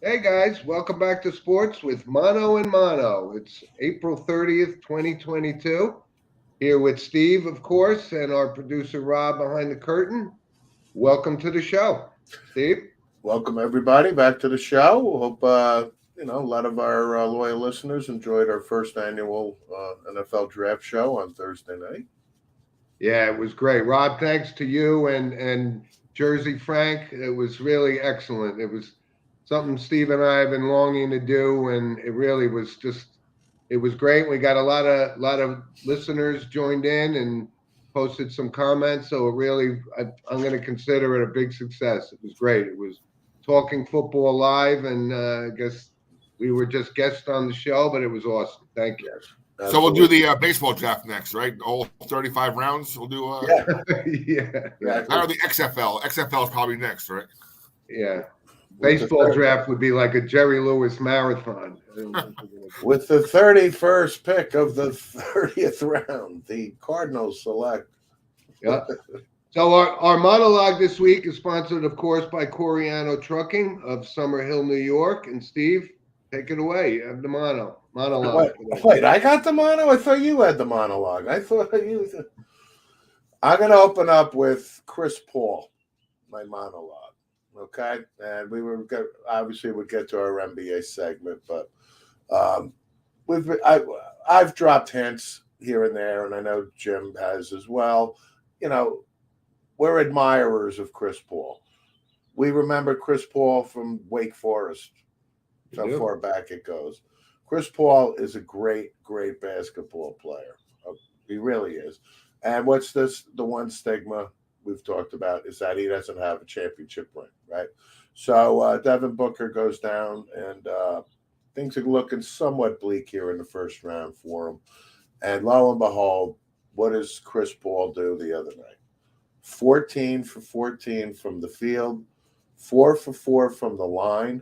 Hey guys, welcome back to Sports with Mono and Mono. It's April 30th, 2022. Here with Steve, of course, and our producer Rob behind the curtain. Welcome to the show. Steve? Welcome everybody back to the show. Hope a lot of our loyal listeners enjoyed our first annual NFL draft show on Thursday night. Yeah, it was great. Rob, thanks to you and Jersey Frank. It was really excellent. It was something Steve and I have been longing to do, and it really was just it was great. We got a lot of listeners joined in and posted some comments. So it really, I'm going to consider it a big success. It was great. It was talking football live, and I guess we were just guests on the show, but it was awesome. Thank you. Yes, So we'll do absolutely. the baseball draft next, right? All 35 rounds. We'll do. Yeah, Yeah, yeah, Or exactly. the XFL. XFL is probably next, right? yeah. With the Baseball third, draft would be like a Jerry Lewis marathon. with the 31st pick of the 30th round, the Cardinals select. Yeah. So our monologue this week is sponsored, of course, by Coriano Trucking of Summer Hill, New York. And Steve, take it away. You have the monologue Wait, today. wait, I got the mono. I thought you had the monologue. I thought you. I'm going to open up with Chris Paul, my monologue. Okay, and obviously we'll get to our NBA segment, but um, I've dropped hints here and there, and I know Jim has as well. You know, we're admirers of Chris Paul. We remember Chris Paul from Wake Forest. You That's how do? far back it goes. Chris Paul is a great, great basketball player. He really is. And what's this? The one stigma we've talked about is that he doesn't have a championship ring, right? So Devin Booker goes down, and things are looking somewhat bleak here in the first round for him. And lo and behold, what does Chris Paul do the other night? 14 for 14 from the field, 4 for 4 from the line,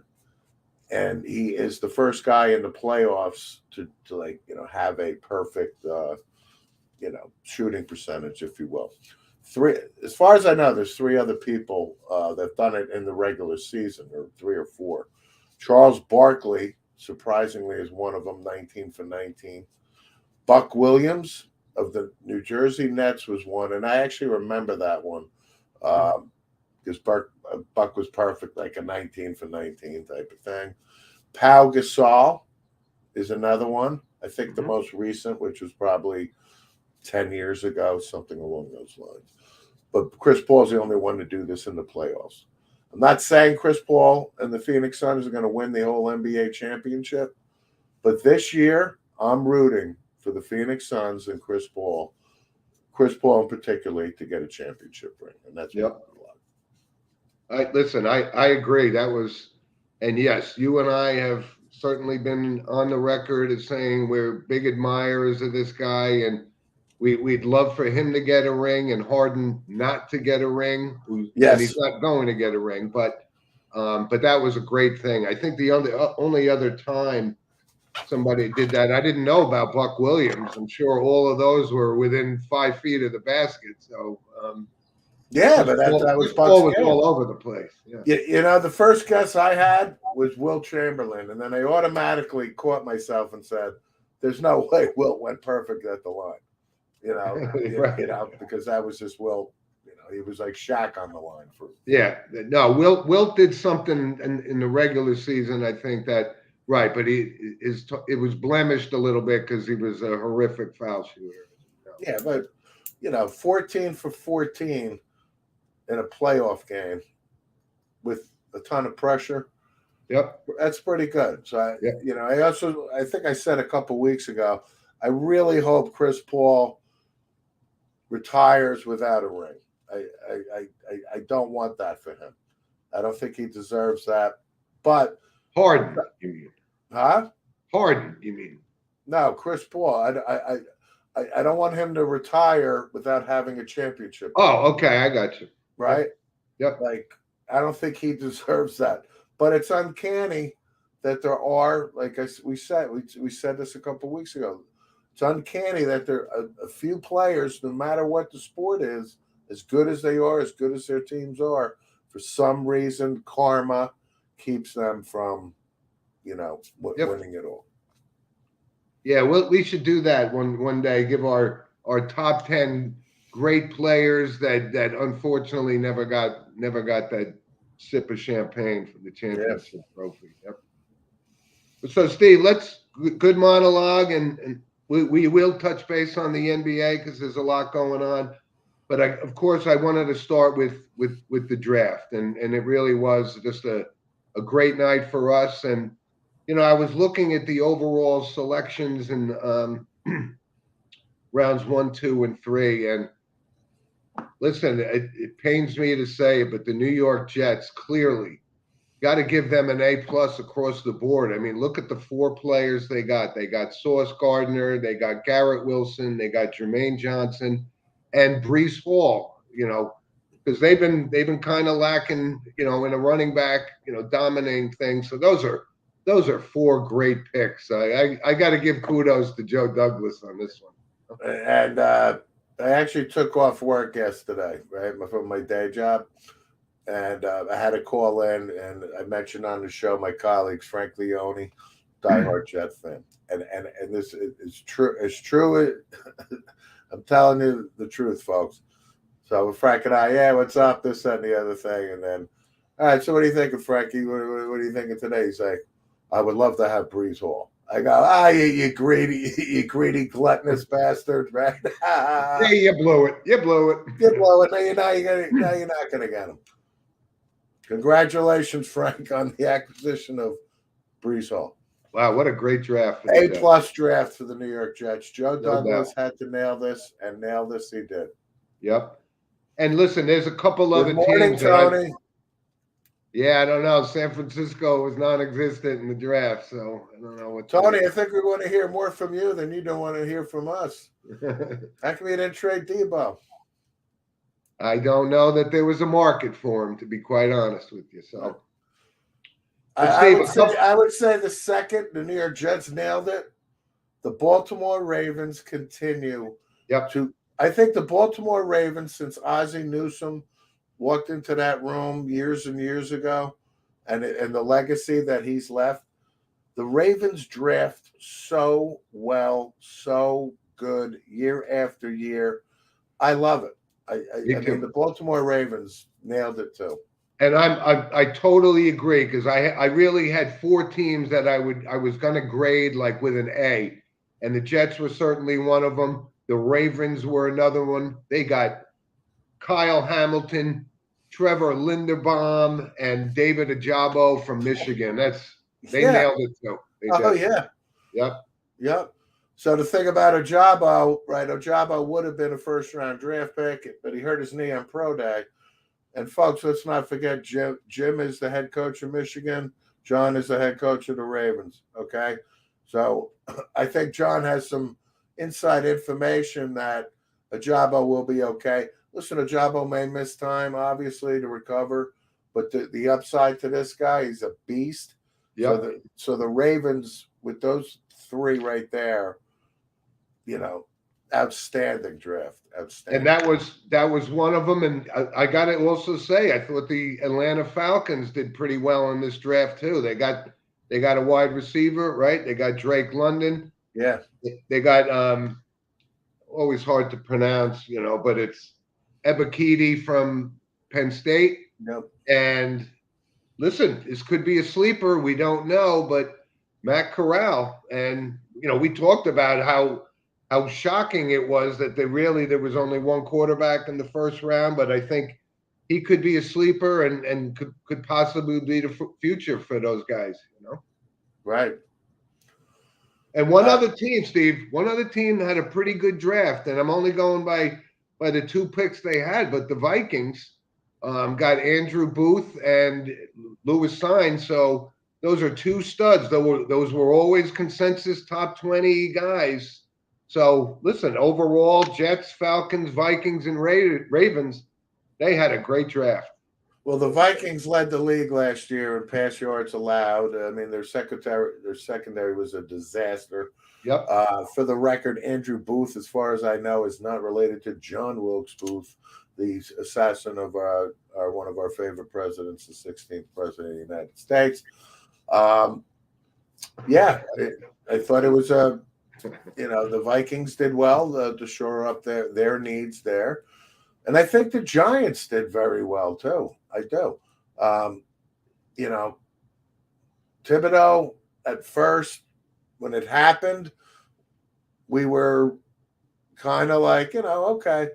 and he is the first guy in the playoffs to have a perfect shooting percentage, if you will. Three, as far as I know, there's three other people that've done it in the regular season, or three or four. Charles Barkley, surprisingly, is one of them, 19 for 19. Buck Williams of the New Jersey Nets was one, and I actually remember that one because Buck was perfect, like a 19 for 19 type of thing. Pau Gasol is another one. I think the Mhm. most recent, which was probably 10 years ago, something along those lines. But Chris Paul's the only one to do this in the playoffs. I'm not saying Chris Paul and the Phoenix Suns are going to win the whole NBA championship, but this year I'm rooting for the Phoenix Suns and Chris Paul in particular, to get a championship ring. And that's my Yep. Listen, I agree. That was, and yes, you and I have certainly been on the record as saying we're big admirers of this guy, and we'd love for him to get a ring and Harden not to get a ring, and he's Yes. not going to get a ring. But that was a great thing. I think the only other time somebody did that, I didn't know about Buck Williams. I'm sure all of those were within 5 feet of the basket. So Yeah, but that was Chris Buck's Paul was game. all over the place. Yeah. The first guess I had was Will Chamberlain, and then I automatically caught myself and said, "There's no way Wilt went perfect at the line." Right. Because that was just Will. He was like Shaq on the line for. Yeah. No, Wilt did something in the regular season. I think that right, but it was blemished a little bit because he was a horrific foul shooter. Yeah, but 14 for 14 in a playoff game with a ton of pressure. Yep. That's pretty good. So Yep. I think I said a couple weeks ago, I really hope Chris Paul retires without a ring. I don't want that for him. I don't think he deserves that. But Harden, you mean? huh? Harden, you mean? No, Chris Paul. I don't want him to retire without having a championship. Oh, okay, I got you. Right? Yep. Like, I don't think he deserves that. But it's uncanny that there are, we said this a couple weeks ago. It's uncanny that there are a few players, no matter what the sport is, as good as they are, as good as their teams are, for some reason, karma keeps them from, Yep. winning it all. Yeah, we should do that one day. Give our top 10 great players that unfortunately never got that sip of champagne for the championship trophy. Yep. So Steve, good monologue, and we will touch base on the NBA because there's a lot going on. But of course I wanted to start with the draft, and it really was just a great night for us. And I was looking at the overall selections in rounds 1, 2, and 3, and listen, it pains me to say it, but the New York Jets clearly got to give them an A+ across the board. I mean, look at the 4 players they got. They got Sauce Gardner, they got Garrett Wilson, they got Jermaine Johnson, and Breece Hall. Because they've been kind of lacking, in a running back, dominating things. So those are 4 great picks. I got to give kudos to Joe Douglas on this one. And I actually took off work yesterday, right, from my day job. And I had to call in, and I mentioned on the show my colleagues, Frank Leone, diehard Jet fan. And this is true. It's true. I'm telling you the truth, folks. So Frank and I, what's up, this, that, and the other thing. And then, all right, so what do you think of Frankie? What are you thinking today? He's like, I would love to have Breece Hall. I go, you greedy, gluttonous bastard, right? Yeah, you blew it. You blew it. You blew it. Now you're not gonna get him. Congratulations, Frank, on the acquisition of Breece Hall. Wow, what a great draft. A+ draft for the New York Jets. Joe Douglas had to nail this, and nail this he did. Yep. And listen, there's a couple other teams. Tony. I don't know. San Francisco was non-existent in the draft, so I don't know what. Tony, I think we want to hear more from you than you don't want to hear from us. How come you didn't trade Debo? I don't know that there was a market for him, to be quite honest with you. So, I would say the second the New York Jets nailed it, the Baltimore Ravens continue to. I think the Baltimore Ravens, since Ozzie Newsome walked into that room years and years ago, and the legacy that he's left, the Ravens draft so well, so good year after year. I love it. I mean, the Baltimore Ravens nailed it too. And I totally agree, because I really had 4 teams that I was going to grade like with an A, and the Jets were certainly one of them. The Ravens were another one. They got Kyle Hamilton, Trevor Linderbaum, and David Ajabo from Michigan. They nailed it too. Yep. So the thing about Ajabo, right? Ajabo would have been a first-round draft pick, but he hurt his knee on pro day. And folks, let's not forget Jim is the head coach of Michigan. John is the head coach of the Ravens. Okay, so I think John has some inside information that Ajabo will be okay. Listen, Ajabo may miss time, obviously, to recover, but the upside to this guy, he's a beast. Yeah. So the Ravens, with those 3 right there, outstanding draft. Outstanding. And that was one of them. And I got to also say, I thought the Atlanta Falcons did pretty well in this draft too. They got a wide receiver, right? They got Drake London. Yeah. They got always hard to pronounce, but it's Ebiketie from Penn State. Yep. And listen, this could be a sleeper. We don't know, but Matt Corral, and we talked about how shocking it was that there was only one quarterback in the first round, but I think he could be a sleeper and could possibly be the future for those guys, Right. And one other team, Steve, had a pretty good draft, and I'm only going by the 2 picks they had, but the Vikings got Andrew Booth and Louis Sainz, so those are 2 studs. Those were always consensus top 20 guys. So listen, overall, Jets, Falcons, Vikings, and Ravens, they had a great draft. Well, the Vikings led the league last year in pass yards allowed. I mean, their secondary was a disaster. Yep. For the record, Andrew Booth, as far as I know, is not related to John Wilkes Booth, the assassin of one of our favorite presidents, the 16th president of the United States. Yeah, I thought it was the Vikings did well to shore up their needs there, and I think the Giants did very well too. I do. You know, Thibodeau at first, when it happened, we were kind of like, okay.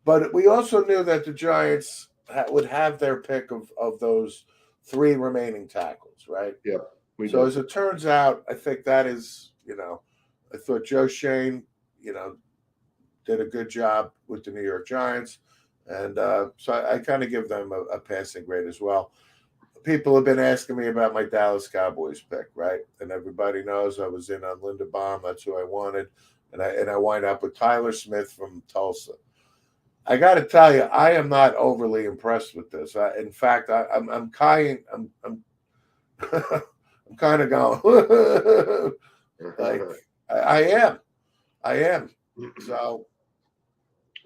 But we also knew that the Giants would have their pick of those 3 remaining tackles, right? Yep. So as it turns out, I think that is, I thought Joe Shane, did a good job with the New York Giants. And so I kind of give them a passing grade as well. People have been asking me about my Dallas Cowboys pick, right? And everybody knows I was in on Linderbaum. That's who I wanted. And I wind up with Tyler Smith from Tulsa. I got to tell you, I am not overly impressed with this. In fact, I'm kind of going like I am. So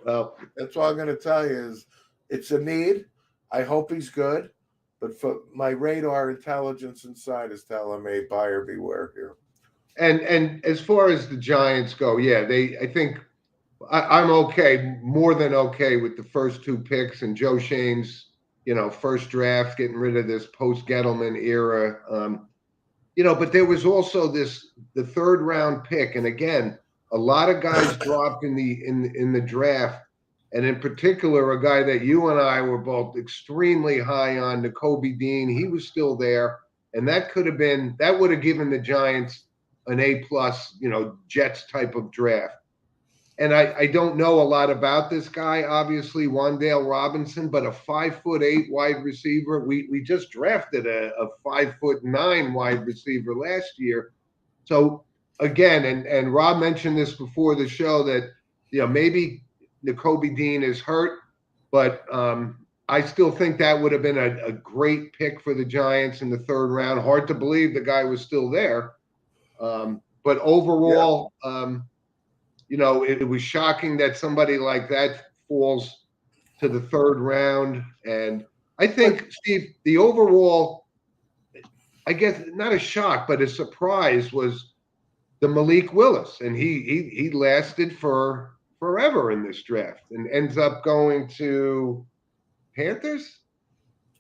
Well, that's all I'm going to tell you is it's a need. I hope he's good, but for my radar intelligence inside is telling me buyer beware here. and as far as the Giants go, yeah, I think I'm okay, more than okay with the first 2 picks and Joe Shane's, first draft, getting rid of this post Gettleman era. But there was also the 3rd round pick, and again, a lot of guys dropped in the draft, and in particular, a guy that you and I were both extremely high on, Nakobe Dean. He was still there, and that would have given the Giants an A+, Jets type of draft. And I don't know a lot about this guy, obviously, Wan'Dale Robinson, but a 5'8" wide receiver. We just drafted a 5'9" wide receiver last year. So again, and Rob mentioned this before the show that maybe Nakobe Dean is hurt, but I still think that would have been a great pick for the Giants in the 3rd round. Hard to believe the guy was still there, but overall. Yeah. It was shocking that somebody like that falls to the 3rd round. And I think, Steve, the overall, I guess, not a shock, but a surprise was the Malik Willis. And he lasted for forever in this draft and ends up going to Panthers,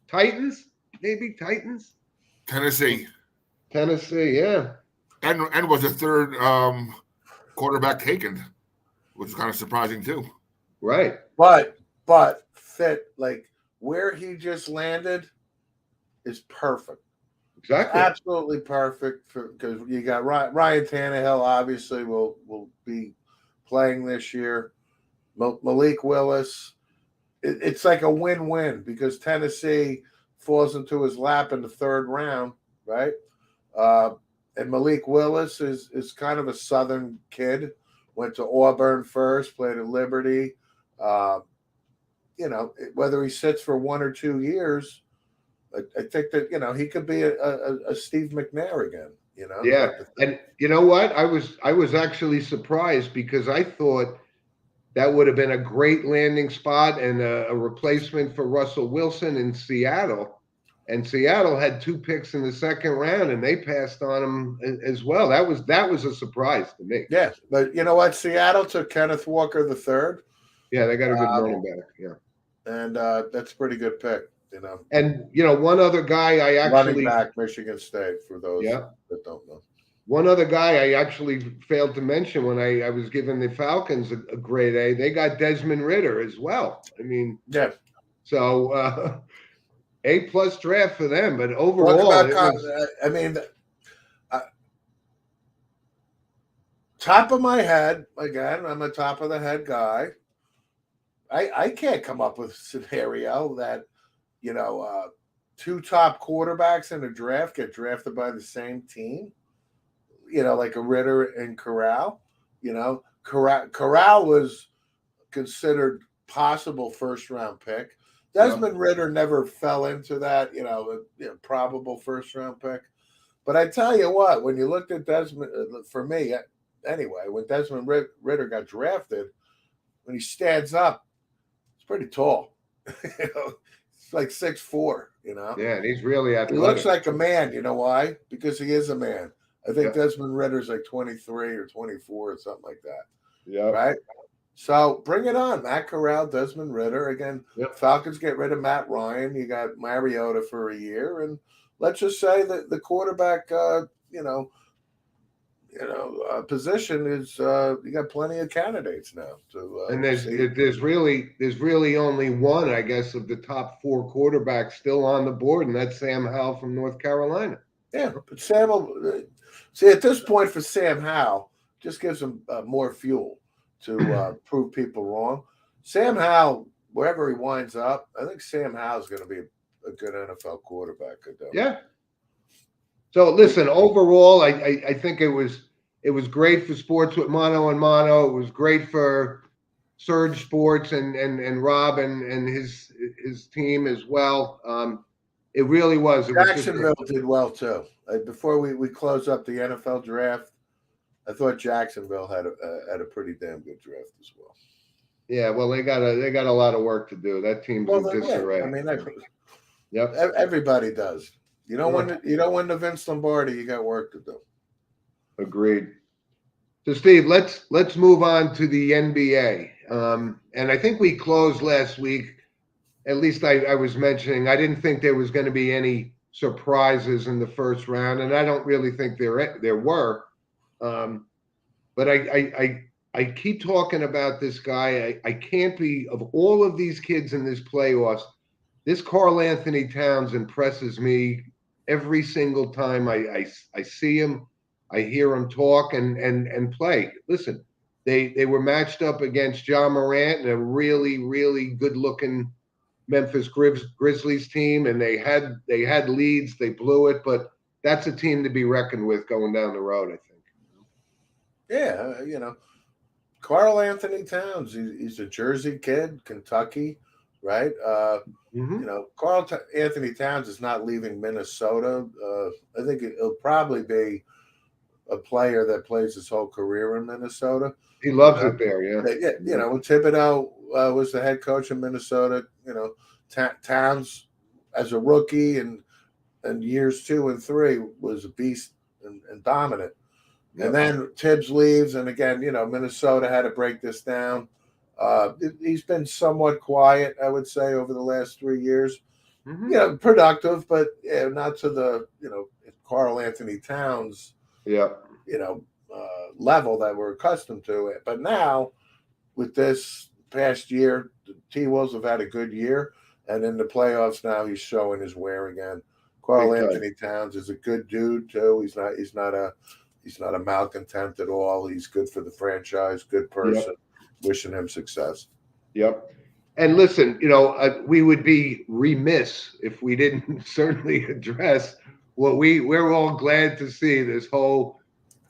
Titans, maybe Titans. Tennessee, yeah. And was the 3rd quarterback taken, which is kind of surprising too. Right. But fit, like where he just landed is perfect. Exactly. Absolutely perfect because you got Ryan Tannehill obviously will be playing this year. Malik Willis. It's like a win-win because Tennessee falls into his lap in the 3rd round, right? And Malik Willis is kind of a Southern kid. Went to Auburn first, played at Liberty. Whether he sits for 1 or 2 years, I think that he could be a Steve McNair again. Yeah, and you know what? I was actually surprised because I thought that would have been a great landing spot and a replacement for Russell Wilson in Seattle. And Seattle had 2 picks in the 2nd round, and they passed on him as well. That was a surprise to me. Yeah, but you know what? Seattle took Kenneth Walker III. Yeah, they got a good running back. Yeah, and that's a pretty good pick. And one other guy I actually running back Michigan State for those that don't know. One other guy I actually failed to mention when I was giving the Falcons a grade A. They got Desmond Ridder as well. I mean, yeah. So A+ draft for them, but overall, top of my head, again, I'm a top of the head guy. I can't come up with a scenario that 2 top quarterbacks in a draft get drafted by the same team. Like a Ridder and Corral. Corral was considered possible 1st round pick. Desmond Ridder never fell into that, probable 1st round pick. But I tell you what, when you looked at Desmond, for me anyway, when Desmond Ridder got drafted, when he stands up, He's pretty tall. You know, it's like 6'4", you know. Yeah, and he's really He looks athletic. like a man, you know why? Because he is a man. I think Yeah. Desmond Ritter's like 23 or 24 or something like that. Yeah. Right? So bring it on. Matt Corral, Desmond Ritter. Again, Yep. Falcons get rid of Matt Ryan. You got Mariota for a year. And let's just say that the quarterback, position is you got plenty of candidates now. And there's really only one, I guess, of the top 4 quarterbacks still on the board, and that's Sam Howell from North Carolina. Yeah, but Sam will see at this point for Sam Howell, just gives him more fuel to prove people wrong. Sam Howell, wherever he winds up, I think Sam Howell's going to be a good NFL quarterback. Yeah. So listen, overall, I think it was great for sports with Mono and Mono. It was great for Surge Sports and Rob and his team as well. It really was. It was Jacksonville did well too. Before we close up the NFL draft, I thought Jacksonville had a pretty damn good draft as well. Yeah, well, they got a lot of work to do. That team's in disarray. I mean, yep, everybody does. You don't win the Vince Lombardi. You got work to do. Agreed. So, Steve, let's move on to the NBA. And I think we closed last week. At least I was mentioning I didn't think there was going to be any surprises in the first round, and I don't really think there were. But I keep talking about this guy. I can't be, of all of these kids in this playoffs, this Karl Anthony Towns impresses me every single time I see him. I hear him talk and play. Listen, they were matched up against Ja Morant and a really, really good-looking Memphis Grizzlies team, and they had leads. They blew it, but that's a team to be reckoned with going down the road, I think. Yeah, Karl Anthony Towns, he's a Jersey kid, Kentucky, right? Karl Anthony Towns is not leaving Minnesota. I think it'll probably be a player that plays his whole career in Minnesota. He loves it there, yeah. When Thibodeau was the head coach in Minnesota, Towns as a rookie and years 2 and 3 was a beast and dominant. And then Tibbs leaves, and again, Minnesota had to break this down. He's been somewhat quiet, I would say, over the last 3 years. Mm-hmm. Productive, but not to the Karl Anthony Towns, level that we're accustomed to it. But now, with this past year, the T-Wolves have had a good year, and in the playoffs now, he's showing his wear again. Karl Anthony Towns is a good dude too. He's not a malcontent at all. He's good for the franchise, good person. Wishing him success. Yep. And listen, we would be remiss if we didn't certainly address what we're all glad to see. This whole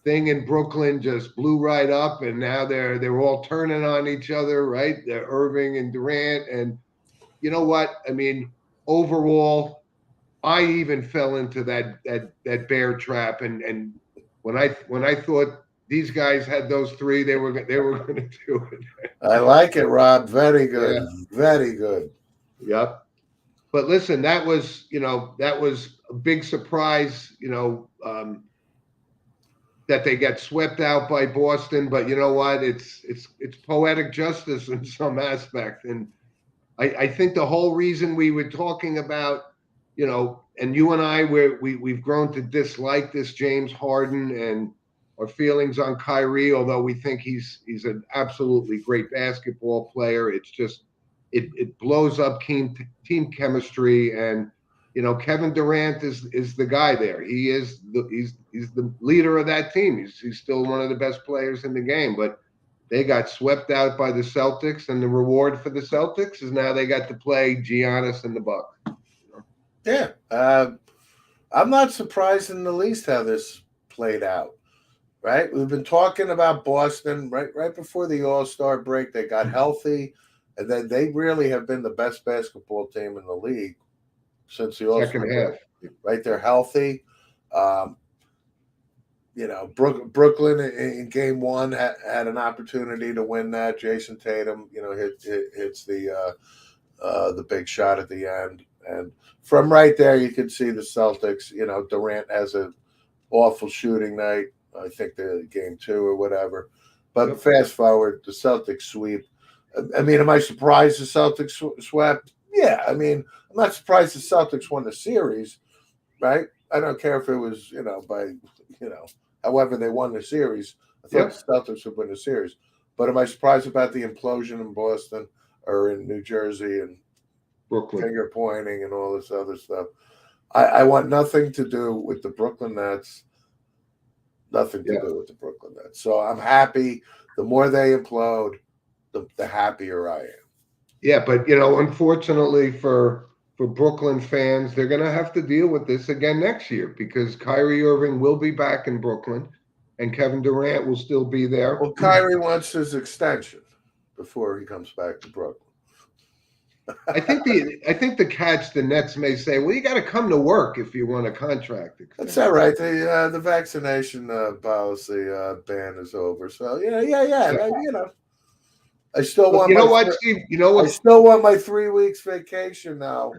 thing in Brooklyn just blew right up, and now they're all turning on each other, right? They're Irving and Durant, and you know what? I mean, overall, I even fell into that bear trap, and when I thought these guys had those 3, they were going to do it. I like it, Rob. Very good. Yeah. Very good. Yep. But listen, that was a big surprise, that they got swept out by Boston. But you know what? It's poetic justice in some aspect. And I think the whole reason we were talking about, and you and I, we've grown to dislike this James Harden and our feelings on Kyrie, although we think he's an absolutely great basketball player. It's just it blows up team chemistry, and Kevin Durant is the guy there. He's the leader of that team. He's still one of the best players in the game, but they got swept out by the Celtics, and the reward for the Celtics is now they got to play Giannis and the Bucks. Yeah, I'm not surprised in the least how this played out. Right, we've been talking about Boston right before the All-Star break. They got healthy, and then they really have been the best basketball team in the league since the All-Star break. Right, they're healthy. Brooklyn in game one had an opportunity to win that. Jason Tatum, hits the big shot at the end. And from right there, you could see the Celtics, Durant has an awful shooting night. I think the game two or whatever. But fast forward, the Celtics sweep. I mean, am I surprised the Celtics swept? Yeah. I mean, I'm not surprised the Celtics won the series, right? I don't care if it was, however they won the series. I thought the Celtics would win the series. But am I surprised about the implosion in Boston or in New Jersey and Brooklyn finger pointing and all this other stuff? I want nothing to do with the Brooklyn Nets. Nothing to do with the Brooklyn Nets. So I'm happy. The more they implode, the happier I am. Yeah, but unfortunately for Brooklyn fans, they're going to have to deal with this again next year because Kyrie Irving will be back in Brooklyn, and Kevin Durant will still be there. Well, Kyrie wants his extension before he comes back to Brooklyn. I think the catch the Nets may say, well, you got to come to work if you want a contract extension. That's all right. The vaccination policy ban is over. So I still want. You know what, Steve? You know what? I still want my 3 weeks vacation now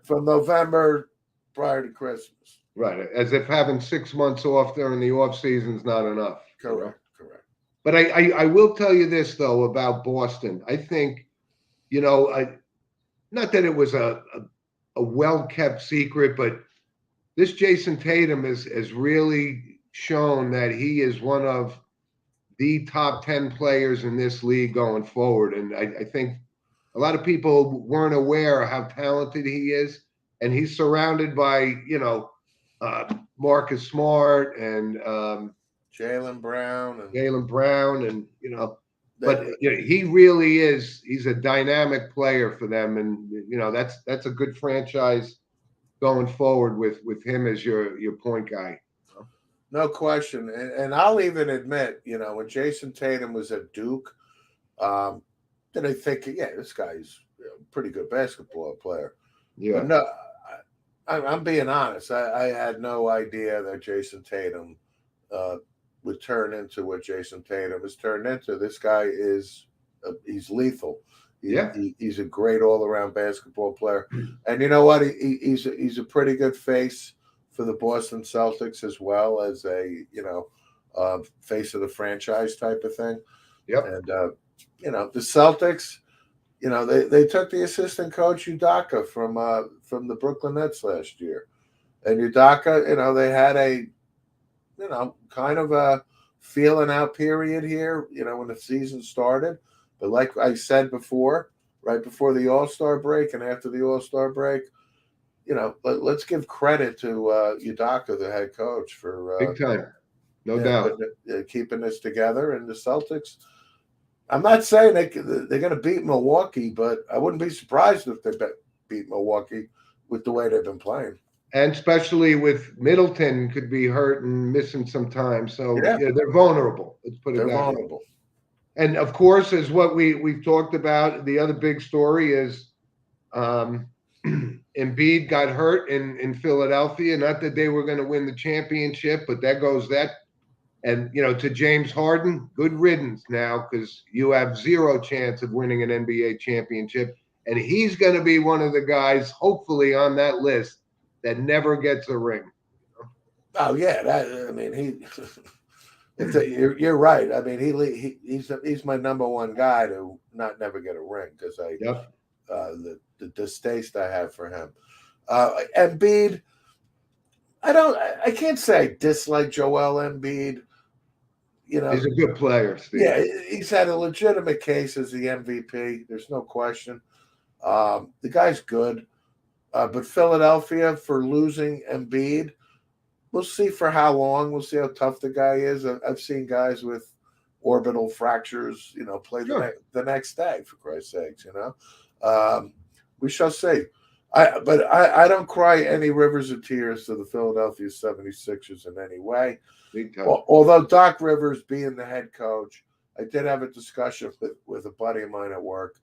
from November prior to Christmas. Right, as if having 6 months off during the off season is not enough. Correct. But I will tell you this though about Boston. I think, not that it was a well-kept secret, but this Jason Tatum has really shown that he is one of the top 10 players in this league going forward. And I think a lot of people weren't aware of how talented he is. And he's surrounded by, Marcus Smart and Jaylen Brown. And, but he really is. He's a dynamic player for them, and that's a good franchise going forward with him as your point guy. No question, and I'll even admit, when Jason Tatum was at Duke, then I think, this guy's a pretty good basketball player. Yeah, but no, I'm being honest. I had no idea that Jason Tatum would turn into what Jason Tatum has turned into. This guy he's lethal. He's a great all-around basketball player, and you know what? He's a pretty good face for the Boston Celtics as well as a face of the franchise type of thing. Yep. And the Celtics, they took the assistant coach Udoka from the Brooklyn Nets last year, and Udoka, they had a kind of a feeling out period here, when the season started. But like I said before, right before the All-Star break and after the All-Star break, let's give credit to Udoka, the head coach, for big time, no doubt, keeping this together. And the Celtics, I'm not saying they're going to beat Milwaukee, but I wouldn't be surprised if they beat Milwaukee with the way they've been playing. And especially with Middleton could be hurt and missing some time. So they're vulnerable. Let's put it that way. They're vulnerable. And of course, as what we've talked about, the other big story is Embiid got hurt in Philadelphia. Not that they were going to win the championship, but there goes that. And, to James Harden, good riddance now because you have zero chance of winning an NBA championship. And he's going to be one of the guys, hopefully, on that list that never gets a ring. Oh yeah, you're right. I mean, he's my number one guy to not never get a ring because the distaste I have for him. Embiid, I can't say I dislike Joel Embiid. He's a good player, Steve. Yeah, he's had a legitimate case as the MVP. There's no question. The guy's good. But Philadelphia, for losing Embiid, we'll see for how long. We'll see how tough the guy is. I've seen guys with orbital fractures, play the next day, for Christ's sakes, we shall see. I don't cry any rivers of tears to the Philadelphia 76ers in any way. Although Doc Rivers being the head coach, I did have a discussion with a buddy of mine at work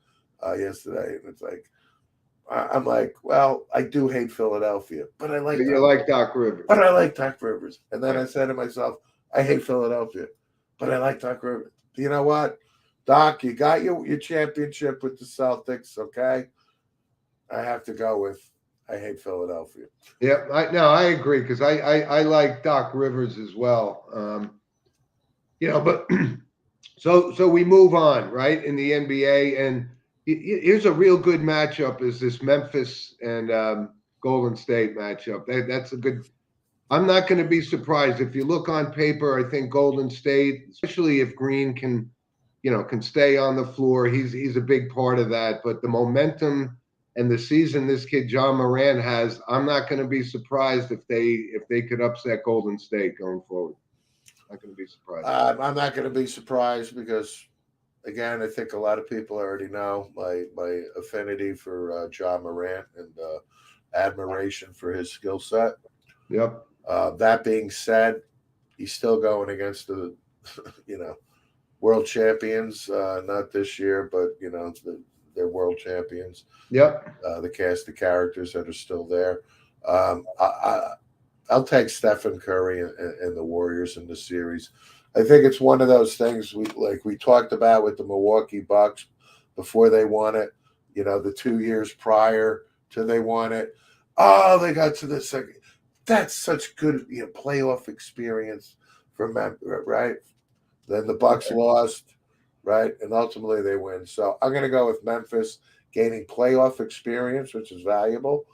yesterday, and it's like, I'm like, well, I do hate Philadelphia, but I like Doc Rivers. But I like Doc Rivers. And then I said to myself, I hate Philadelphia, but I like Doc Rivers. You know what, Doc? You got your championship with the Celtics. Okay, I have to go with. I hate Philadelphia. Yeah, I agree because I like Doc Rivers as well. But so we move on, right, in the NBA, and here's a real good matchup: is this Memphis and Golden State matchup? That's a good. I'm not going to be surprised if you look on paper. I think Golden State, especially if Green can stay on the floor. He's a big part of that. But the momentum and the season this kid John Moran has, I'm not going to be surprised if they could upset Golden State going forward. Not going to be surprised. I'm not going to be surprised because, again, I think a lot of people already know my affinity for John Morant and admiration for his skill set. Yep. That being said, he's still going against the, world champions. Not this year, but they're world champions. Yep. The cast of characters that are still there. I'll take Stephen Curry and the Warriors in the series. I think it's one of those things we talked about with the Milwaukee Bucks before they won it. The 2 years prior to they won it. Oh, they got to the second. That's such good playoff experience for them, right? Then the Bucks lost, right, and ultimately they win. So I'm going to go with Memphis gaining playoff experience, which is valuable.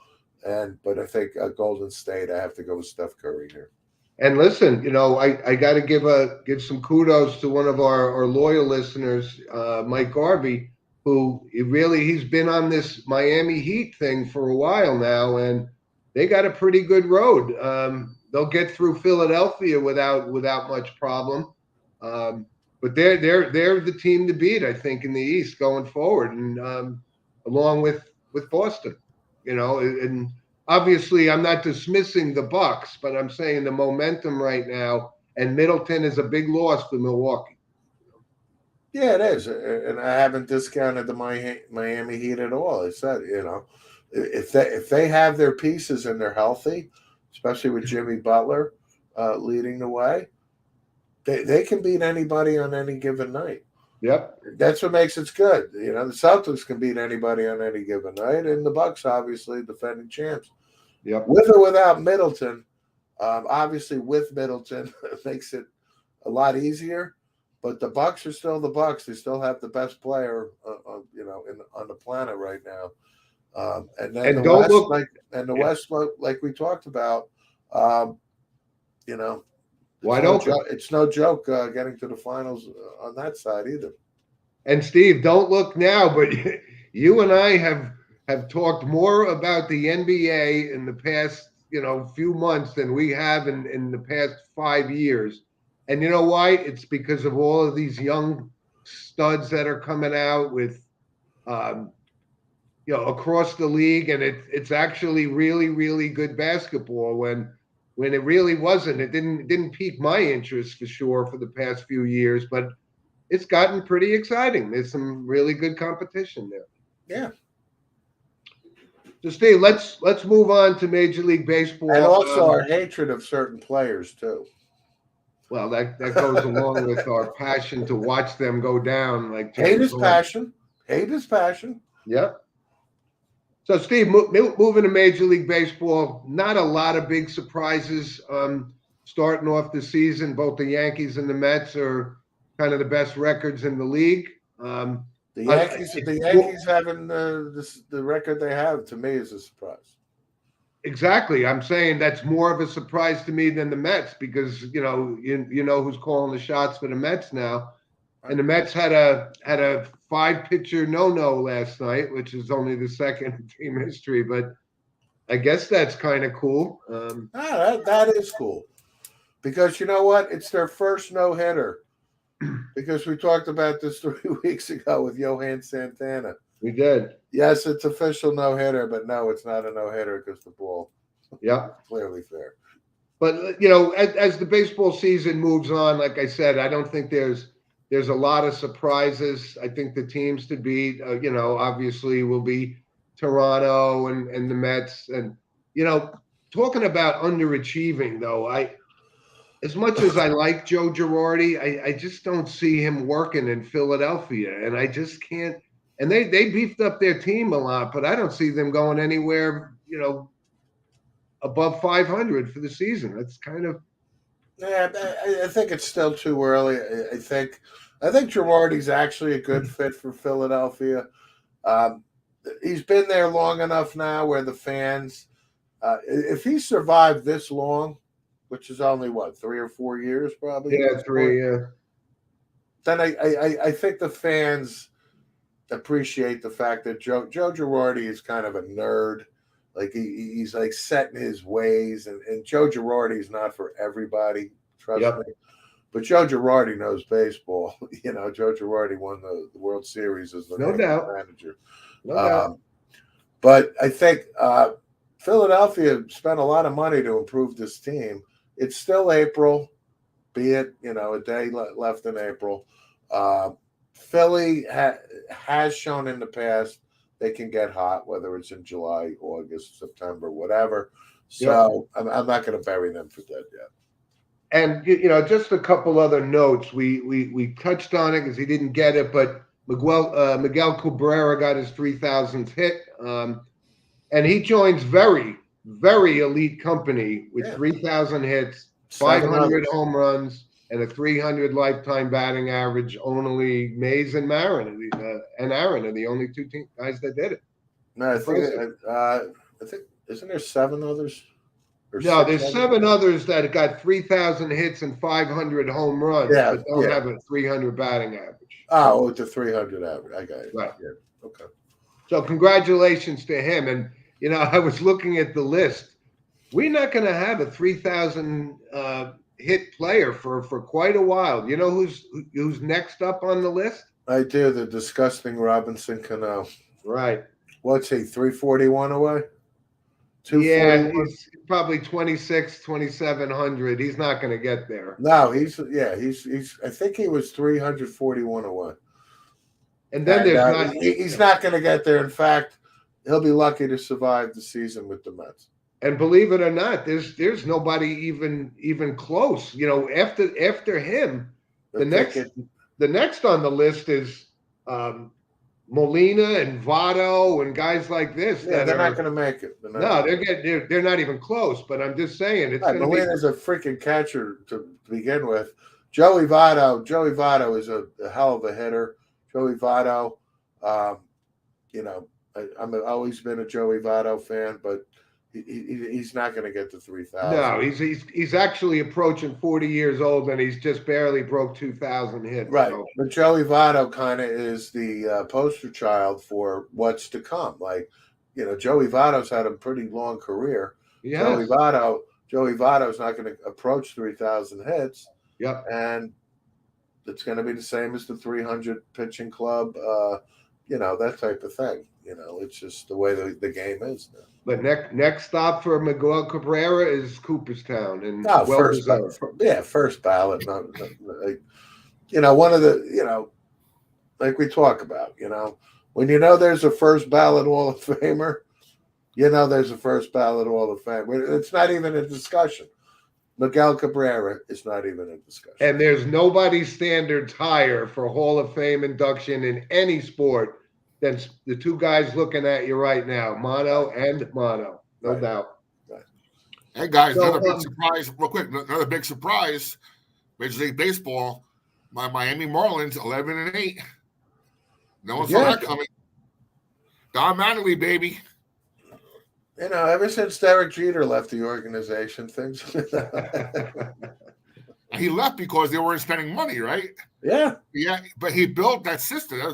But I think Golden State, I have to go with Steph Curry here. And listen, I got to give some kudos to one of our loyal listeners, Mike Garvey, who he's been on this Miami Heat thing for a while now, and they got a pretty good road. They'll get through Philadelphia without much problem, but they're the team to beat, I think, in the East going forward, and along with Boston, and. Obviously, I'm not dismissing the Bucks, but I'm saying the momentum right now, and Middleton is a big loss for Milwaukee. Yeah, it is, and I haven't discounted the Miami Heat at all. I said, if they have their pieces and they're healthy, especially with Jimmy Butler leading the way, they can beat anybody on any given night. Yep, that's what makes it good. The Celtics can beat anybody on any given night, and the Bucks obviously defending champs. Yep. With or without Middleton, obviously with Middleton it makes it a lot easier. But the Bucks are still the Bucks. They still have the best player, on the planet right now. And then the West, like we talked about, it's no joke getting to the finals on that side either. And Steve, don't look now, but you and I have talked more about the NBA in the past, few months than we have in the past 5 years. And you know why? It's because of all of these young studs that are coming out with, across the league, and it's actually really, really good basketball. When it really wasn't, it didn't pique my interest for sure for the past few years, but it's gotten pretty exciting. There's some really good competition there. Yeah. So Steve, let's move on to Major League Baseball. And also our hatred of certain players too. Well, that goes along with our passion to watch them go down. Hate is passion. Hate is passion. Yeah. So, Steve, moving to Major League Baseball, not a lot of big surprises starting off the season. Both the Yankees and the Mets are kind of the best records in the league. The Yankees having the record they have, to me, is a surprise. Exactly. I'm saying that's more of a surprise to me than the Mets because, you know who's calling the shots for the Mets now. And the Mets had a 5-pitcher no last night, which is only the second in team history. But I guess that's kind of cool. That is cool because you know what? It's their first no-hitter. Because we talked about this 3 weeks ago with Johan Santana. We did. Yes, it's official no-hitter, but no, it's not a no-hitter because the ball. Yeah, clearly fair. But as the baseball season moves on, like I said, I don't think there's a lot of surprises. I think the teams to beat, obviously will be Toronto and the Mets. And talking about underachieving though, as much as I like Joe Girardi, I just don't see him working in Philadelphia, and I just can't. And they beefed up their team a lot, but I don't see them going anywhere, above 500 for the season. That's kind of Yeah, I think it's still too early. I think Girardi's actually a good fit for Philadelphia. Um, he's been there long enough now where the fans, if he survived this long, which is only what 3 or 4 years probably, at yeah, this point, 3. Yeah, then I think the fans appreciate the fact that Joe Girardi is kind of a nerd. Like he's like set in his ways, and Joe Girardi is not for everybody. Trust yep, me. But Joe Girardi knows baseball. Joe Girardi won the World Series as the no Yankees doubt, manager. no doubt. But I think Philadelphia spent a lot of money to improve this team. It's still April, be it a day left in April. Philly has shown in the past they can get hot, whether it's in July, August, September, whatever. So Yep. I'm not going to bury them for dead yet. And just a couple other notes. We touched on it because he didn't get it, but Miguel Cabrera got his 3,000th hit, and he joins very, very elite company with 3,000 hits, 500 home runs, and a 300 lifetime batting average. Only Mays and Aaron are the only two guys that did it. No, I think isn't there 7 others? No, there's 7 others that got 3,000 hits and 500 home runs, but don't have a 300 batting average. Oh, with the 300 average. I got it. Right. Yeah. Okay. So congratulations to him. And, I was looking at the list. We're not going to have a 3,000 hit player for quite a while. You know who's next up on the list? I do. The disgusting Robinson Cano. Right. What's he, 341 away? Yeah, he's probably 2,700. He's not going to get there. No, he's I think he was 341 away. And then he's not going to get there. In fact, he'll be lucky to survive the season with the Mets. And believe it or not, there's nobody even close. After him, the next on the list is Molina and Votto and guys like this. Yeah, they're not going to make it. They're not even close. But I'm just saying, it's going to be. Molina's a freaking catcher to begin with. Joey Votto is a hell of a hitter. Joey Votto, I've always been a Joey Votto fan, but he's not going to get to 3,000. No, he's actually approaching 40 years old, and he's just barely broke 2,000 hits. Right, so. But Joey Votto kind of is the poster child for what's to come. Like, Joey Votto's had a pretty long career. Yes. Joey Votto's not going to approach 3,000 hits. Yep. And it's going to be the same as the 300 pitching club, that type of thing. It's just the way the game is now. But next stop for Miguel Cabrera is Cooperstown, and first ballot. One of the like we talk about. When there's a first ballot Hall of Famer, there's a first ballot Hall of Fame. It's not even a discussion. Miguel Cabrera is not even a discussion. And there's nobody's standards higher for Hall of Fame induction in any sport than the two guys looking at you right now, Mono and Mono, no doubt. Right. Hey guys, another big surprise, real quick. Another big surprise. Major League Baseball, my Miami Marlins, 11-8. No one saw that coming. Don Mattingly, baby. Ever since Derek Jeter left the organization, things. He left because they weren't spending money, right? Yeah. Yeah, but he built that system. They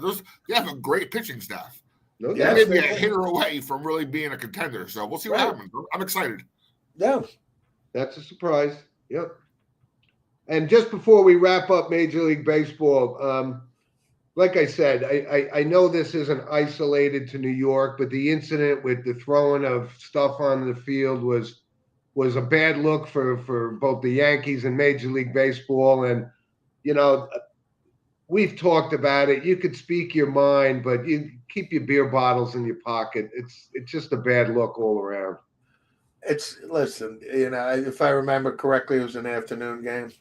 have a great pitching staff. No doubt. Maybe a hitter away from really being a contender. So we'll see what happens. I'm excited. Yeah. That's a surprise. Yep. And just before we wrap up Major League Baseball, like I said, I know this isn't isolated to New York, but the incident with the throwing of stuff on the field was a bad look for both the Yankees and Major League Baseball. And, we've talked about it. You could speak your mind, but you keep your beer bottles in your pocket. It's just a bad look all around. Listen, if I remember correctly, it was an afternoon game,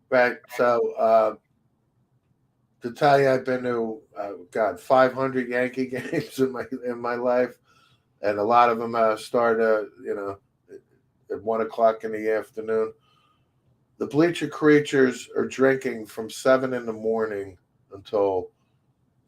right? So to tell you, I've been to 500 Yankee games in my life, and a lot of them start at 1 o'clock in the afternoon. The bleacher creatures are drinking from 7 in the morning until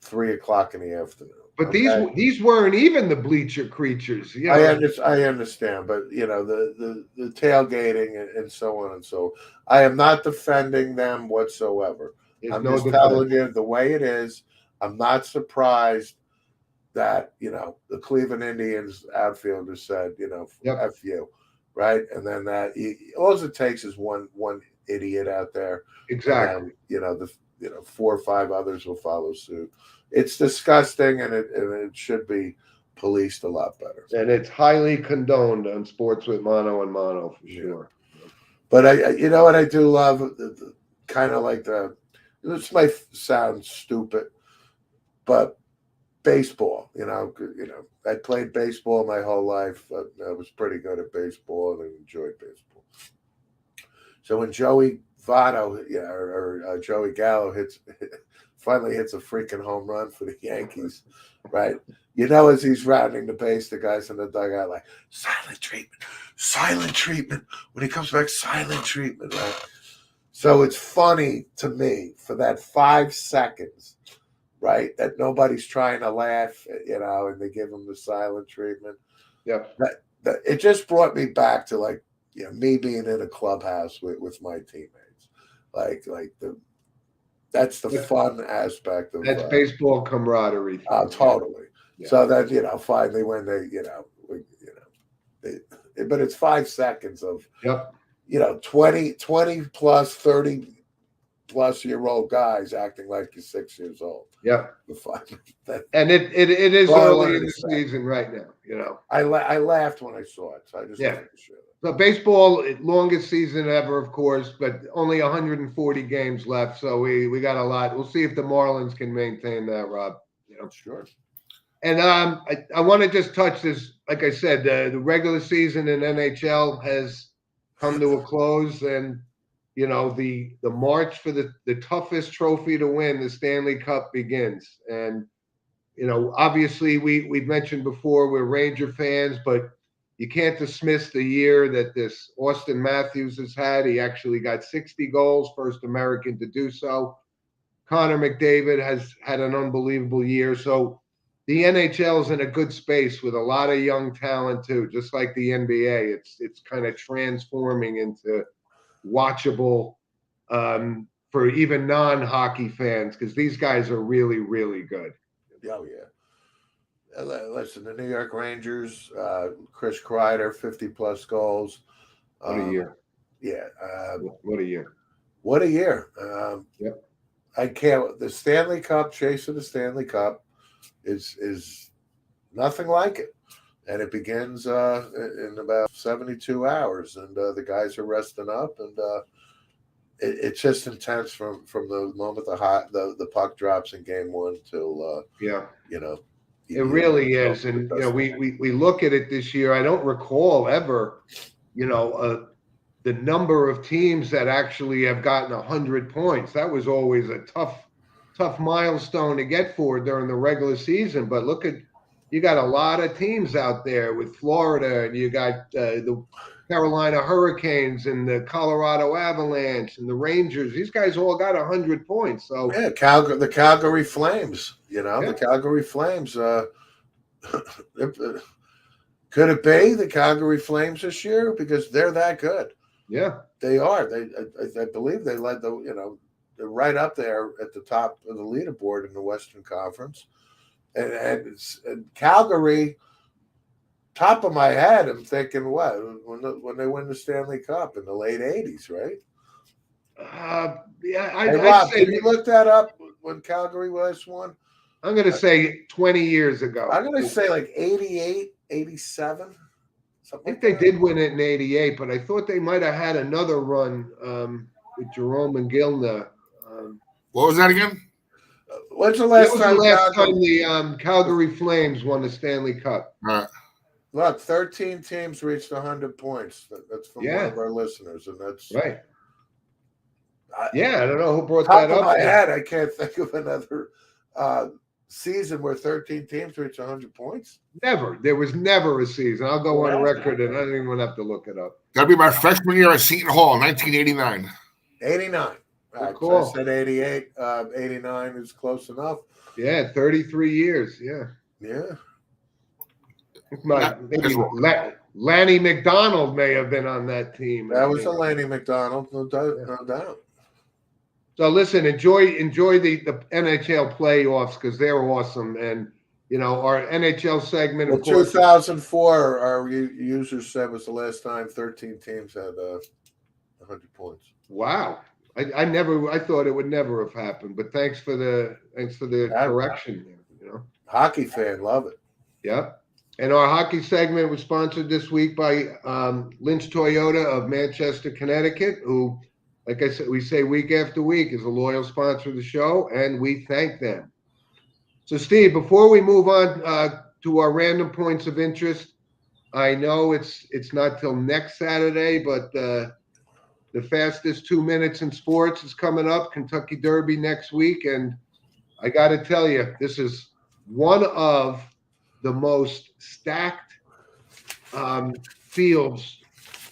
3 o'clock in the afternoon. But Okay? these weren't even the bleacher creatures. I understand, but the tailgating and so on and so. I am not defending them whatsoever. I'm no just defense. telling you the way it is. I'm not surprised that the Cleveland Indians outfielder said F you, right? And then all it takes is one idiot out there, Exactly. and then 4 or 5 others will follow suit. It's disgusting, and it should be policed a lot better. And it's highly condoned on sports with mono and mono for sure. But what I do love, kind of like this might sound stupid, but baseball. I played baseball my whole life. I was pretty good at baseball and enjoyed baseball. So when Joey Votto, or Joey Gallo finally hits a freaking home run for the Yankees, right? As he's rounding the base, the guys in the dugout like silent treatment. When he comes back, silent treatment, right? So it's funny to me for that 5 seconds, right? That nobody's trying to laugh, and they give him the silent treatment. Yep. That it just brought me back to me being in a clubhouse with my teammates, that's the fun aspect of that's baseball camaraderie. Totally. Yeah. So that finally when but it's 5 seconds of 20 plus 30 plus year old guys acting like you're 6 years old. Yeah. And it is early in the season right now. I laughed when I saw it, so I just wanted to share that. So baseball, longest season ever, of course, but only 140 games left. So we got a lot. We'll see if the Marlins can maintain that, Rob. Sure. And I want to just touch this. Like I said, the regular season in NHL has come to a close, and the march for the toughest trophy to win, the Stanley Cup, begins. And obviously we've mentioned before we're Ranger fans, but you can't dismiss the year that this Austin Matthews has had. He actually got 60 goals, first American to do so. Connor McDavid has had an unbelievable year. So the NHL is in a good space with a lot of young talent too, just like the NBA. It's kind of transforming into watchable for even non-hockey fans, because these guys are really, really good. Oh, yeah. Listen, the New York Rangers, Chris Kreider, 50-plus goals. What a year. Yeah. What a year. What a year. Yep. I can't. The Stanley Cup, chase of the Stanley Cup is nothing like it. And it begins in about 72 hours. And the guys are resting up. And it's just intense from the moment the puck drops in game 1 till, it really is. And, we look at it this year. I don't recall ever, the number of teams that actually have gotten 100 points. That was always a tough milestone to get for during the regular season. But look at, you got a lot of teams out there with Florida, and you got the Carolina Hurricanes and the Colorado Avalanche and the Rangers. These guys all got 100 points. So yeah, the Calgary Flames. The Calgary Flames. Could it be the Calgary Flames this year, because they're that good? Yeah, they are. I believe they led they're right up there at the top of the leaderboard in the Western Conference, and Calgary. Top of my head, I'm thinking, what, when they win the Stanley Cup in the late 80s, right? Rob, can you look that up when Calgary last won? I'm going to say 20 years ago. I'm going to say like 88, 87. I think they did win it in 88, but I thought they might have had another run with Jerome and Gilna. What was that again? When's the last time the Calgary Flames won the Stanley Cup? Look, 13 teams reached 100 points. That's from one Yeah, of our listeners, and that's right. I, Yeah, I don't know who brought top that of up. my head. I can't think of another season where 13 teams reached 100 points. Never. There was never a season. I'll go on Yeah. record, and I don't even have to look it up. That'd be my freshman year at Seton Hall, 1989. 89. Good I call. said 88. 89 is close enough. Yeah, 33 years. Yeah. Yeah. Maybe Lanny McDonald may have been on that team. That was a Lanny McDonald, no doubt. So listen, enjoy the NHL playoffs because they're awesome, and our NHL segment. Well, Of course, 2004, our user said was the last time 13 teams had 100 points. Wow, I thought it would never have happened, but thanks for the correction. Hockey fan, love it. Yep. And our hockey segment was sponsored this week by Lynch Toyota of Manchester, Connecticut, who, like I said, we say week after week, is a loyal sponsor of the show, and we thank them. So, Steve, before we move on to our random points of interest, I know it's not till next Saturday, but the fastest 2 minutes in sports is coming up, Kentucky Derby next week, and I got to tell you, this is one of the most stacked fields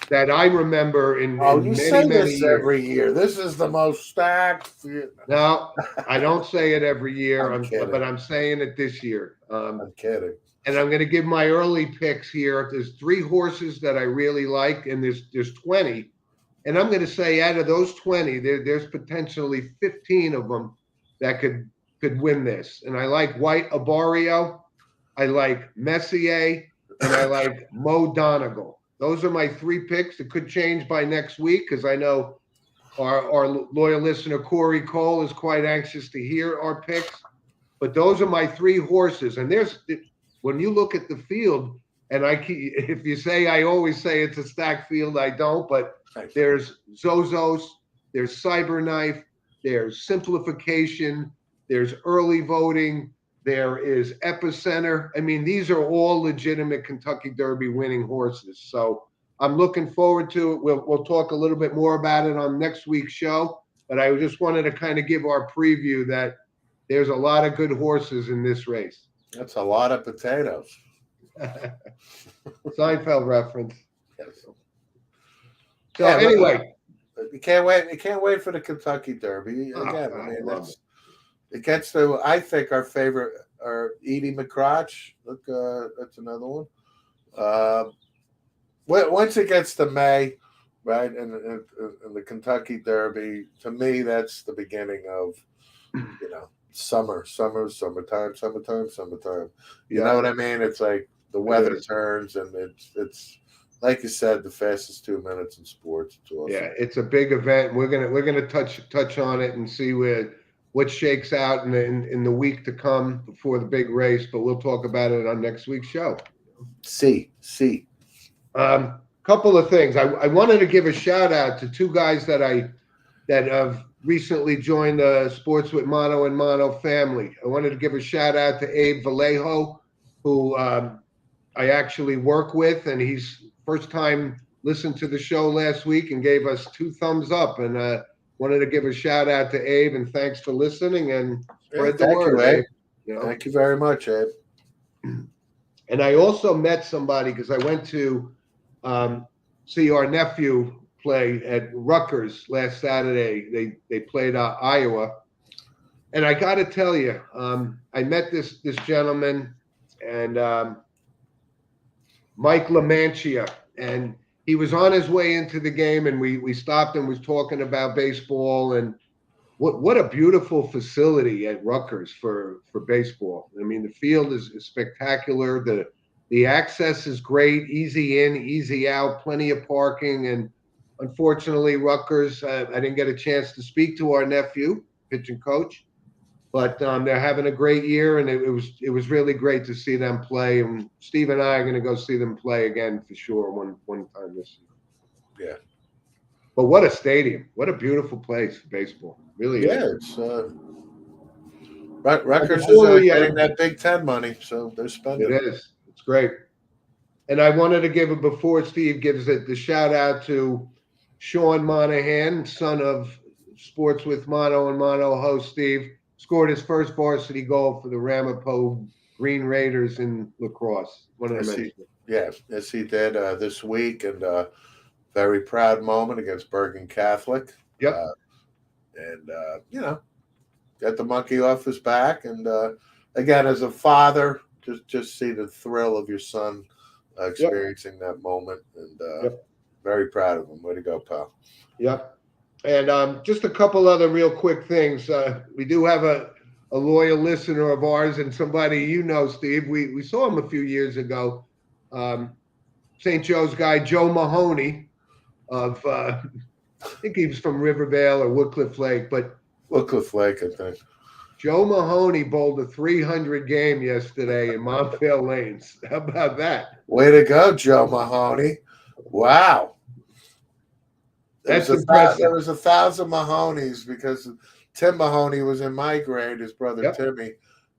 that I remember in you say many this years. every year. This is the most stacked field. No, I don't say it every year, but I'm saying it this year. I'm kidding. And I'm going to give my early picks here. There's 3 horses that I really like, and there's 20. And I'm going to say out of those 20, there's potentially 15 of them that could win this. And I like White Abario, I like Messier, and I like Mo Donegal. Those are my 3 picks. It could change by next week because I know our loyal listener Corey Cole is quite anxious to hear our picks. But those are my 3 horses. And when you look at the field, and if you say I always say it's a stacked field, I don't. But there's Zozos, there's Cyberknife, there's Simplification, there's Early Voting, there is Epicenter. I mean, these are all legitimate Kentucky Derby winning horses. So I'm looking forward to it. We'll talk a little bit more about it on next week's show. But I just wanted to kind of give our preview that there's a lot of good horses in this race. That's a lot of potatoes. Seinfeld reference. Yes. So anyway, you can't wait. You can't wait for the Kentucky Derby again. I mean, it gets to, I think, our favorite, Edie McCrotch. Look, that's another one. Once it gets to May, right, and the Kentucky Derby, to me, that's the beginning of, summertime. You know what I mean? It's like the weather turns, and it's like you said, the fastest 2 minutes in sports. It's awesome. Yeah, it's a big event. We're gonna touch on it and see what shakes out in the week to come before the big race. But we'll talk about it on next week's show. See. Couple of things. I wanted to give a shout out to 2 guys that have recently joined the Sports with Mono and Mono family. I wanted to give a shout out to Abe Vallejo, who I actually work with, and he's first time listened to the show last week and gave us 2 thumbs up. And wanted to give a shout out to Abe and thanks for listening and spread the word. Abe. Thank you very much, Abe. And I also met somebody because I went to see our nephew play at Rutgers last Saturday. They played Iowa, and I got to tell you, I met this gentleman and Mike LaMantia, and he was on his way into the game, and we stopped and was talking about baseball and what a beautiful facility at Rutgers for baseball. I mean, the field is spectacular. The access is great, easy in, easy out, plenty of parking. And unfortunately, Rutgers, I didn't get a chance to speak to our nephew, pitching coach, but they're having a great year, and it was really great to see them play. And Steve and I are going to go see them play again for sure one time this year. Yeah. But what a stadium! What a beautiful place for baseball. Really is. It's Rutgers is getting that Big Ten money, so they're spending. It is. It's great. And I wanted to give it before Steve gives it the shout out to Sean Monahan, son of Sports with Mono and Mono host Steve, scored his first varsity goal for the Ramapo Green Raiders in lacrosse. Wanted to mention it. Yes, he did this week, and very proud moment against Bergen Catholic. Yep. And get the monkey off his back. And again, as a father, just see the thrill of your son experiencing that moment, and very proud of him. Way to go, pal. Yep. And just a couple other real quick things. We do have a loyal listener of ours and somebody you know, Steve. We saw him a few years ago. St. Joe's guy, Joe Mahoney of, I think he was from Rivervale or Woodcliff Lake, but Woodcliff Lake, I think. Joe Mahoney bowled a 300 game yesterday in Montvale Lanes. How about that? Way to go, Joe Mahoney. Wow. That's impressive. There was 1,000 Mahonies because Tim Mahoney was in my grade, his brother Timmy,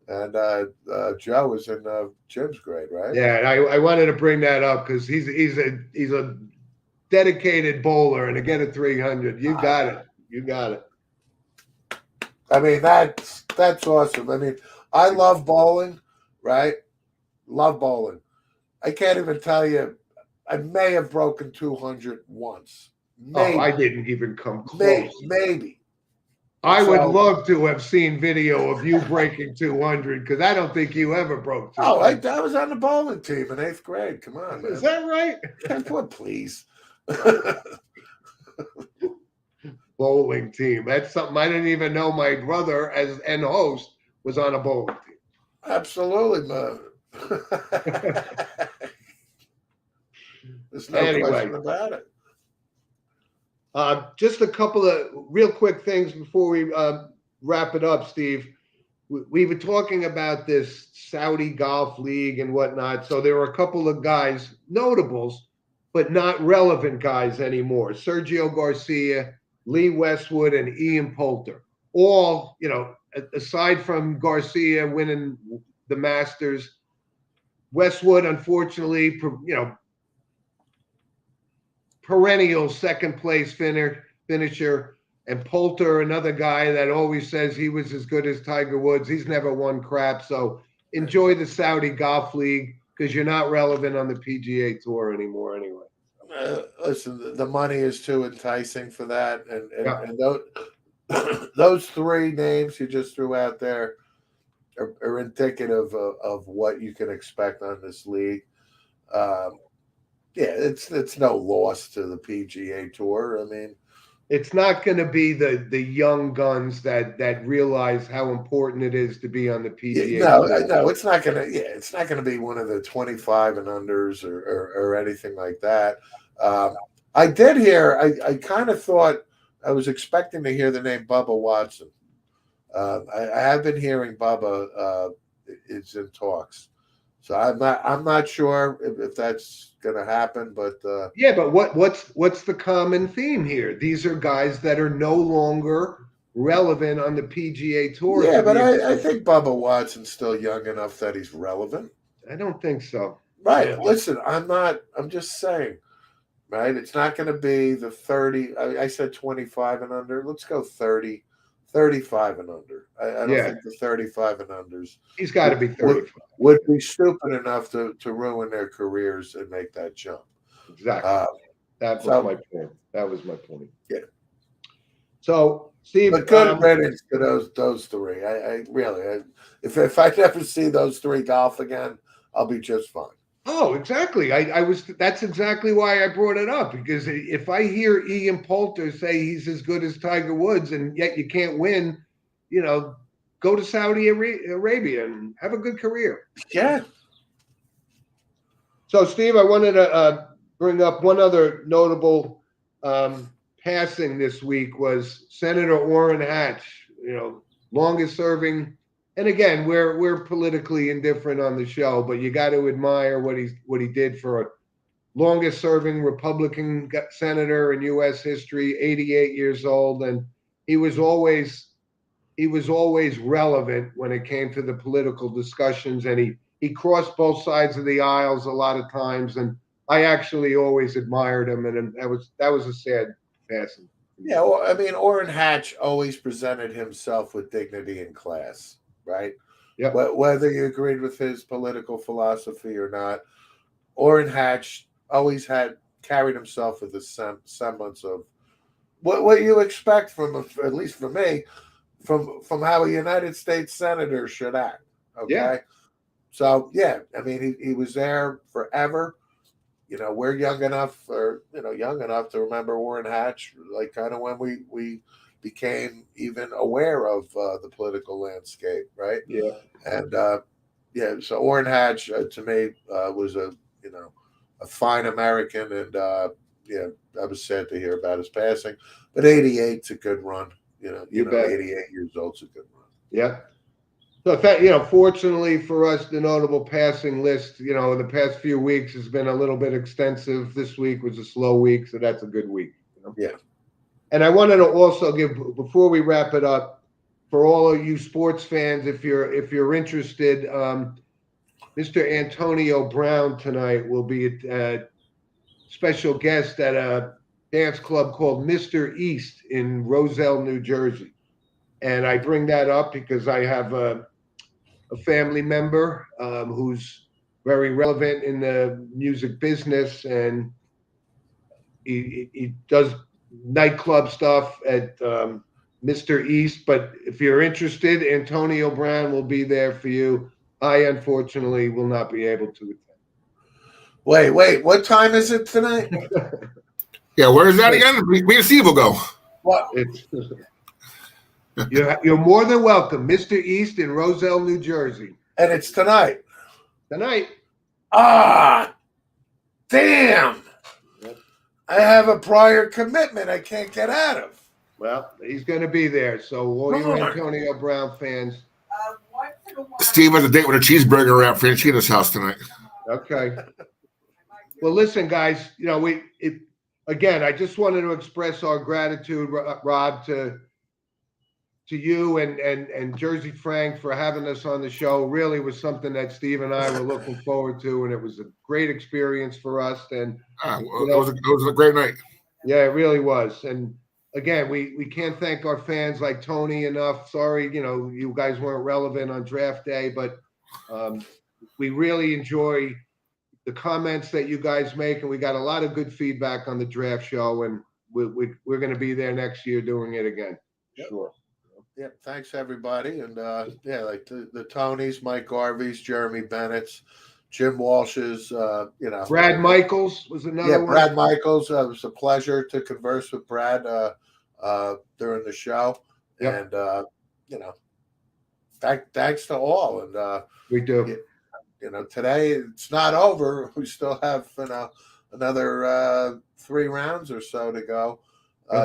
and Joe was in Jim's grade, right? Yeah, and I wanted to bring that up because he's a dedicated bowler, and to get a 300, you got it. You got it. I mean, that's awesome. I mean, I love bowling, right? Love bowling. I can't even tell you. I may have broken 200 once. Maybe. Oh, I didn't even come close. Maybe. I would love to have seen video of you breaking 200 because I don't think you ever broke 200. Oh, I was on the bowling team in 8th grade. Come on, man. Is that right? Please. Bowling team. That's something I didn't even know my brother and host was on a bowling team. Absolutely, man. There's no question about it. Just a couple of real quick things before we wrap it up, Steve. We were talking about this Saudi Golf League and whatnot. So there were a couple of guys, notables, but not relevant guys anymore. Sergio Garcia, Lee Westwood, and Ian Poulter. All, aside from Garcia winning the Masters, Westwood, unfortunately, perennial second place finisher, and Poulter, another guy that always says he was as good as Tiger Woods. He's never won crap. So enjoy the Saudi Golf League because you're not relevant on the PGA Tour anymore anyway. Listen, the money is too enticing for that, and those three names you just threw out there are indicative of what you can expect on this league. It's no loss to the PGA Tour. I mean, it's not going to be the young guns that realize how important it is to be on the PGA Tour. No, it's not going to. Yeah, it's not going to be one of the 25 and unders or anything like that. I did hear. I kind of thought I was expecting to hear the name Bubba Watson. I have been hearing Bubba is in talks. So I'm not sure if that's going to happen, but but what's the common theme here? These are guys that are no longer relevant on the PGA Tour. Yeah, but I think Bubba Watson's still young enough that he's relevant. I don't think so. Right. Listen, I'm just saying. Right. It's not going to be the 30. I said 25 and under. Let's go 30. 35 and under. I don't think the 35 and unders. He's got to be 35. Would be stupid enough to ruin their careers and make that jump. Exactly. That was my point. That was my point. Yeah. So, Steve, but good riddance to those three. I really, if I never see those three golf again, I'll be just fine. Oh, exactly. That's exactly why I brought it up, because if I hear Ian Poulter say he's as good as Tiger Woods and yet you can't win, go to Saudi Arabia and have a good career. Yeah. So, Steve, I wanted to bring up one other notable passing this week was Senator Orrin Hatch, longest serving. And again, we're politically indifferent on the show, but you got to admire what he did for a longest serving Republican senator in U.S. history, 88 years old, and he was always relevant when it came to the political discussions, and he crossed both sides of the aisles a lot of times, and I actually always admired him, and that was a sad passing. Yeah, well, I mean, Orrin Hatch always presented himself with dignity and class, right? Yep. Whether you agreed with his political philosophy or not, Orrin Hatch always carried himself with a semblance of what you expect from, at least for me, from how a United States senator should act. Okay, Yeah. so yeah, I mean, he was there forever. We're young enough, young enough to remember Orrin Hatch, like kind of when we became even aware of the political landscape, right? Yeah. And yeah, so Orrin Hatch to me was a fine American, and yeah, I was sad to hear about his passing. But 88's a good run. You bet. 88 years old's a good run. Yeah. So, fortunately for us, the notable passing list, in the past few weeks has been a little bit extensive. This week was a slow week, so that's a good week. Yeah. And I wanted to also give, before we wrap it up, for all of you sports fans, if you're interested, Mr. Antonio Brown tonight will be a special guest at a dance club called Mr. East in Roselle, New Jersey. And I bring that up because I have a family member who's very relevant in the music business, and he does nightclub stuff at Mr. East. But if you're interested, Antonio Brown will be there for you. I unfortunately will not be able to attend. Wait, what time is it tonight? Yeah, where is that again? Me and Steve will go. What? You're more than welcome. Mr. East in Roselle, New Jersey. And it's tonight. Tonight. Ah, damn. Yep. I have a prior commitment I can't get out of. Well, he's going to be there. So all you Antonio Brown fans. Steve has a date with a cheeseburger at Franchina's house tonight. Okay. Well, listen, guys, again, I just wanted to express our gratitude, Rob, to you and Jersey Frank for having us on the show. Really was something that Steve and I were looking forward to, and it was a great experience for us. And it was a great night. Yeah, it really was. And again, we can't thank our fans like Tony enough. Sorry, you guys weren't relevant on draft day, but we really enjoy the comments that you guys make, and we got a lot of good feedback on the draft show, and we're going to be there next year doing it again. Yep. Sure. Yeah, thanks everybody, and yeah, like the Tonys, Mike Garvey's, Jeremy Bennett's, Jim Walsh's, Brad Michaels was another one. Brad Michaels. It was a pleasure to converse with Brad during the show. Yep. And thanks to all. And we do. Today it's not over. We still have another 3 rounds or so to go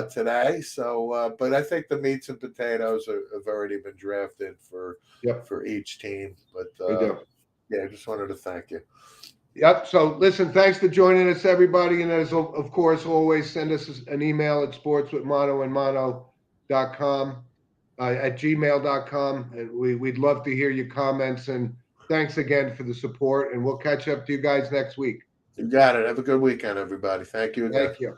today. So, but I think the meats and potatoes have already been drafted for each team. But yeah, I just wanted to thank you. Yep. So listen, thanks for joining us, everybody. And as of course, always send us an email at sportswithmonoandmono.com, at gmail.com. And we'd love to hear your comments. And thanks again for the support. And we'll catch up to you guys next week. You got it. Have a good weekend, everybody. Thank you again. Thank you.